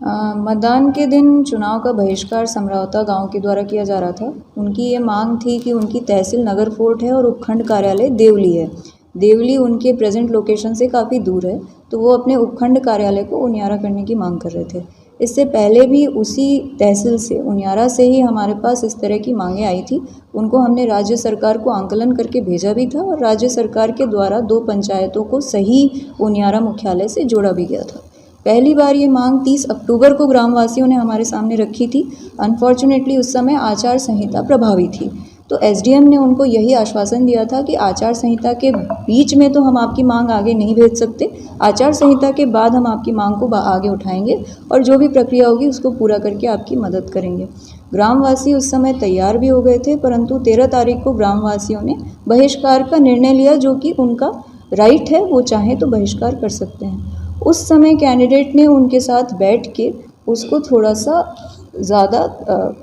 मतदान के दिन चुनाव का बहिष्कार समरौता गांव के द्वारा किया जा रहा था। उनकी ये मांग थी कि उनकी तहसील नगर फोर्ट है और उपखंड कार्यालय देवली है। देवली उनके प्रेजेंट लोकेशन से काफ़ी दूर है, तो वो अपने उपखंड कार्यालय को उनियारा करने की मांग कर रहे थे। इससे पहले भी उसी तहसील से उनियारा से ही हमारे पास इस तरह की मांगें आई थी। उनको हमने राज्य सरकार को आंकलन करके भेजा भी था और राज्य सरकार के द्वारा 2 पंचायतों को सही उनियारा मुख्यालय से जोड़ा भी गया था। पहली बार ये मांग 30 अक्टूबर को ग्रामवासियों ने हमारे सामने रखी थी। अनफॉर्चुनेटली उस समय आचार संहिता प्रभावी थी, तो एसडीएम ने उनको यही आश्वासन दिया था कि आचार संहिता के बीच में तो हम आपकी मांग आगे नहीं भेज सकते, आचार संहिता के बाद हम आपकी मांग को आगे उठाएंगे और जो भी प्रक्रिया होगी उसको पूरा करके आपकी मदद करेंगे। ग्रामवासी उस समय तैयार भी हो गए थे, परंतु 13 तारीख को ग्रामवासियों ने बहिष्कार का निर्णय लिया, जो कि उनका राइट है, वो चाहें तो बहिष्कार कर सकते हैं। उस समय कैंडिडेट ने उनके साथ बैठ के उसको थोड़ा सा ज़्यादा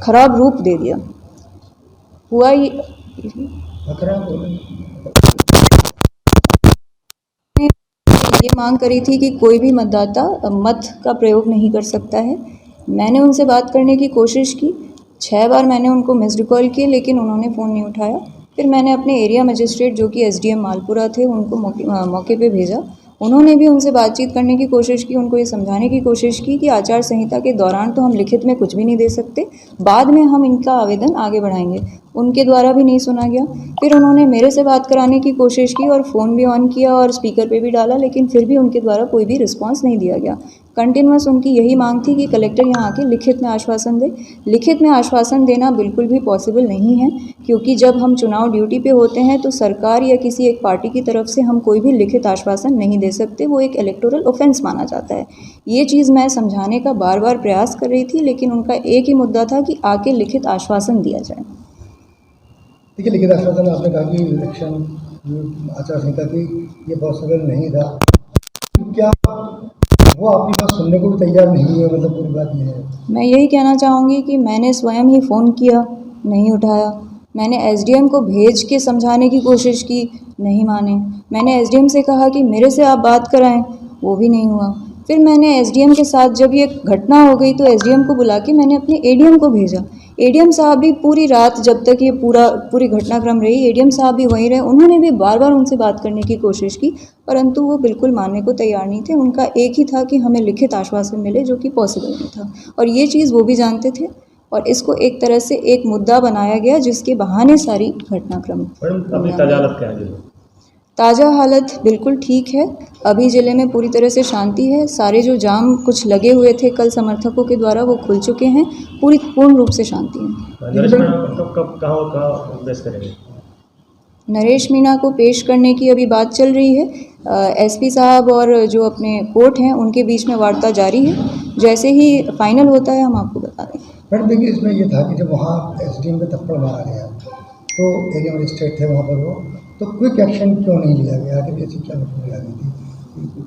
खराब रूप दे दिया। हुआ ये मांग करी थी कि कोई भी मतदाता मत का प्रयोग नहीं कर सकता है। मैंने उनसे बात करने की कोशिश की, 6 बार मैंने उनको मिस्ड कॉल किए, लेकिन उन्होंने फ़ोन नहीं उठाया। फिर मैंने अपने एरिया मजिस्ट्रेट जो कि एसडीएम मालपुरा थे उनको मौके पे भेजा। उन्होंने भी उनसे बातचीत करने की कोशिश की, उनको ये समझाने की कोशिश की कि आचार संहिता के दौरान तो हम लिखित में कुछ भी नहीं दे सकते, बाद में हम इनका आवेदन आगे बढ़ाएंगे। उनके द्वारा भी नहीं सुना गया। फिर उन्होंने मेरे से बात कराने की कोशिश की और फ़ोन भी ऑन किया और स्पीकर पे भी डाला, लेकिन फिर भी उनके द्वारा कोई भी रिस्पांस नहीं दिया गया। कंटिन्यूअस उनकी यही मांग थी कि कलेक्टर यहाँ आके लिखित में आश्वासन दे। लिखित में आश्वासन देना बिल्कुल भी पॉसिबल नहीं है, क्योंकि जब हम चुनाव ड्यूटी पे होते हैं तो सरकार या किसी एक पार्टी की तरफ से हम कोई भी लिखित आश्वासन नहीं दे सकते, वो एक इलेक्टोरल ऑफेंस माना जाता है। ये चीज़ मैं समझाने का बार बार प्रयास कर रही थी, लेकिन उनका एक ही मुद्दा था कि आके लिखित आश्वासन दिया जाए। देखिए, लिखित आश्वासन आपने कहा कि इलेक्शन आचार संहिता थी, ये पॉसिबल नहीं था, क्या वो आपकी बात सुनने को भी तैयार नहीं हुए? मतलब पूरी बात ये है। मैं यही कहना चाहूँगी कि मैंने स्वयं ही फ़ोन किया, नहीं उठाया। मैंने एसडीएम को भेज के समझाने की कोशिश की, नहीं माने। मैंने एसडीएम से कहा कि मेरे से आप बात कराएं, वो भी नहीं हुआ। फिर मैंने एसडीएम के साथ जब ये घटना हो गई तो एसडीएम को बुला के मैंने अपने एडीएम को भेजा। एडीएम साहब भी पूरी रात जब तक ये पूरी घटनाक्रम रही, एडीएम साहब भी वहीं रहे। उन्होंने भी बार बार उनसे बात करने की कोशिश की, परंतु वो बिल्कुल मानने को तैयार नहीं थे। उनका एक ही था कि हमें लिखित आश्वासन मिले, जो कि पॉसिबल नहीं था, और ये चीज़ वो भी जानते थे। और इसको एक तरह से एक मुद्दा बनाया गया जिसके बहाने सारी घटनाक्रम। ताज़ा हालत बिल्कुल ठीक है। अभी ज़िले में पूरी तरह से शांति है। सारे जो जाम कुछ लगे हुए थे कल समर्थकों के द्वारा, वो खुल चुके हैं। पूर्ण रूप से शांति है। नरेश मीणा को पेश करने की अभी बात चल रही है। एसपी साहब और जो अपने कोर्ट हैं उनके बीच में वार्ता जारी है। जैसे ही फाइनल होता है हम आपको बता देंगे। मैडम देखिए, इसमें ये था कि जब वहाँ एसडीएम पे थप्पड़ मारा गया तो एरिया मजिस्ट्रेट थे वहाँ पर, वो तो क्विक एक्शन क्यों नहीं लिया गया? आखिर कैसी क्या निकल गई थी?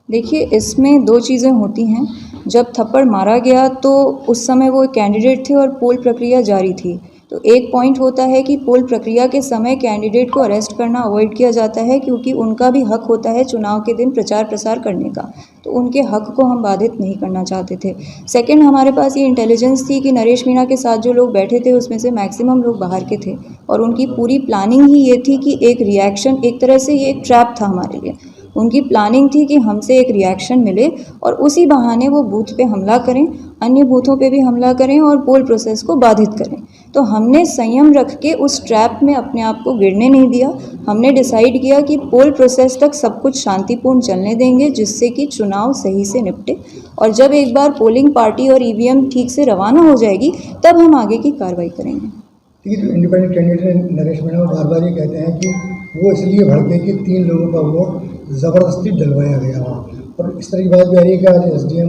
देखिए, इसमें 2 चीज़ें होती हैं। जब थप्पड़ मारा गया तो उस समय वो कैंडिडेट थे और पोल प्रक्रिया जारी थी। तो एक पॉइंट होता है कि पोल प्रक्रिया के समय कैंडिडेट को अरेस्ट करना अवॉइड किया जाता है, क्योंकि उनका भी हक होता है चुनाव के दिन प्रचार प्रसार करने का, तो उनके हक को हम बाधित नहीं करना चाहते थे। सेकंड, हमारे पास ये इंटेलिजेंस थी कि नरेश मीणा के साथ जो लोग बैठे थे उसमें से मैक्सिमम लोग बाहर के थे, और उनकी पूरी प्लानिंग ही ये थी कि एक रिएक्शन, एक तरह से ये एक ट्रैप था हमारे लिए। उनकी प्लानिंग थी कि हमसे एक रिएक्शन मिले और उसी बहाने वो बूथ पे हमला करें, अन्य बूथों पे भी हमला करें और पोल प्रोसेस को बाधित करें। तो हमने संयम रख के उस ट्रैप में अपने आप को गिरने नहीं दिया। हमने डिसाइड किया कि पोल प्रोसेस तक सब कुछ शांतिपूर्ण चलने देंगे, जिससे कि चुनाव सही से निपटे, और जब एक बार पोलिंग पार्टी और ईवीएम ठीक से रवाना हो जाएगी तब हम आगे की कार्रवाई करेंगे। ठीक है, जो इंडिपेंडेंट कैंडिडेट नरेश मीणा बार बार ये कहते हैं कि वो इसलिए भड़के कि 3 लोगों का वोट ज़बरदस्ती डलवाया गया हो, और इस तरह की बात भी आ रही है कि आज एसडीएम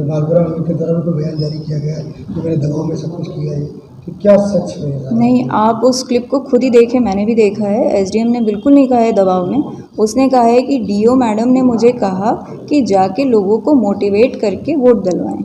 मालपुरा उनके द्वारा भी बयान जारी किया गया है कि मैंने दबाव में सब कुछ किया है, तो क्या सच है? नहीं, आप उस क्लिप को खुद ही देखें, मैंने भी देखा है। एसडीएम ने बिल्कुल नहीं कहा है दबाव में। उसने कहा है कि डीओ मैडम ने मुझे कहा कि जाके लोगों को मोटिवेट करके वोट डलवाएं।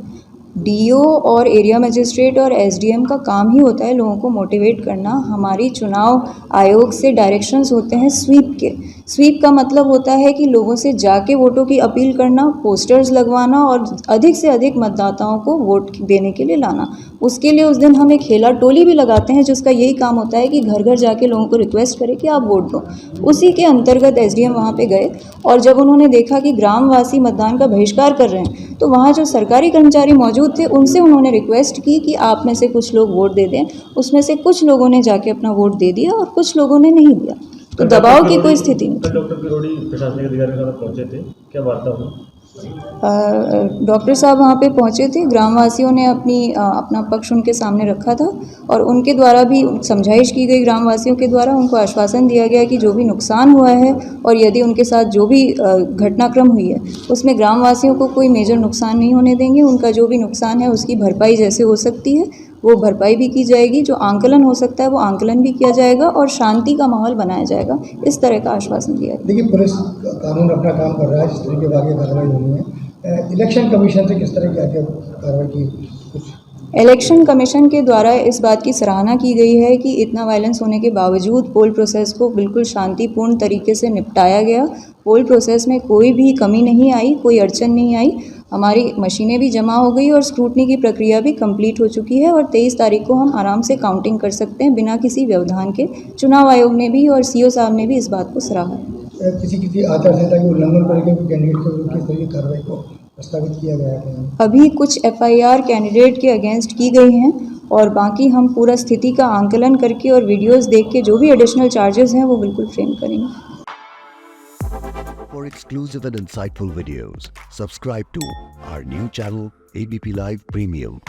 डीओ और एरिया मजिस्ट्रेट और एसडीएम का काम ही होता है लोगों को मोटिवेट करना। हमारी चुनाव आयोग से डायरेक्शंस होते हैं स्वीप के। स्वीप का मतलब होता है कि लोगों से जाके वोटों की अपील करना, पोस्टर्स लगवाना और अधिक से अधिक मतदाताओं को वोट देने के लिए लाना। उसके लिए उस दिन हम एक खेला टोली भी लगाते हैं जिसका यही काम होता है कि घर घर जाके लोगों को रिक्वेस्ट करें कि आप वोट दो। उसी के अंतर्गत एसडीएम वहाँ पे गए और जब उन्होंने देखा कि ग्रामवासी मतदान का बहिष्कार कर रहे हैं तो वहाँ जो सरकारी कर्मचारी मौजूद थे उनसे उन्होंने रिक्वेस्ट की कि आप में से कुछ लोग वोट दे दें। उसमें से कुछ लोगों ने जाके अपना वोट दे दिया और कुछ लोगों ने नहीं दिया। तो दबाव की कोई स्थिति नहीं थी। डॉक्टर किरोड़ी प्रशासनिक अधिकारी के साथ पहुंचे थे, क्या वार्ता हुई? डॉक्टर साहब वहाँ पे पहुँचे थे। ग्रामवासियों ने अपना पक्ष उनके सामने रखा था और उनके द्वारा भी समझाइश की गई। ग्रामवासियों के द्वारा उनको आश्वासन दिया गया कि जो भी नुकसान हुआ है और यदि उनके साथ जो भी घटनाक्रम हुई है उसमें ग्रामवासियों को कोई मेजर नुकसान नहीं होने देंगे। उनका जो भी नुकसान है उसकी भरपाई जैसे हो सकती है वो भरपाई भी की जाएगी। जो आंकलन हो सकता है वो आंकलन भी किया जाएगा और शांति का माहौल बनाया जाएगा। इस तरह का आश्वासन दिया गया। देखिए, पुलिस कानून अपना काम कर रहा है, जिस तरीके की आगे कार्रवाई होनी है। इलेक्शन कमीशन से किस तरह की आगे कार्रवाई की कुछ? इलेक्शन कमीशन के द्वारा इस बात की सराहना की गई है कि इतना वायलेंस होने के बावजूद पोल प्रोसेस को बिल्कुल शांतिपूर्ण तरीके से निपटाया गया। पोल प्रोसेस में कोई भी कमी नहीं आई, कोई अड़चन नहीं आई। हमारी मशीनें भी जमा हो गई और स्क्रूटनी की प्रक्रिया भी कंप्लीट हो चुकी है और 23 तारीख को हम आराम से काउंटिंग कर सकते हैं बिना किसी व्यवधान के। चुनाव आयोग ने भी और सीओ साहब ने भी इस बात को सराहा है। किसी आचार संहिता के उल्लंघन करके कैंडिडेट के विरुद्ध किस तरह की कार्रवाई को प्रस्तावित किया गया है? अभी कुछ एफआईआर कैंडिडेट के अगेंस्ट की गई हैं और बाकी हम पूरा स्थिति का आंकलन करके और वीडियोस देख के जो भी एडिशनल चार्जेस हैं वो बिल्कुल फ्रेम करेंगे। For exclusive and insightful videos, subscribe to our new channel ABP Live Premium.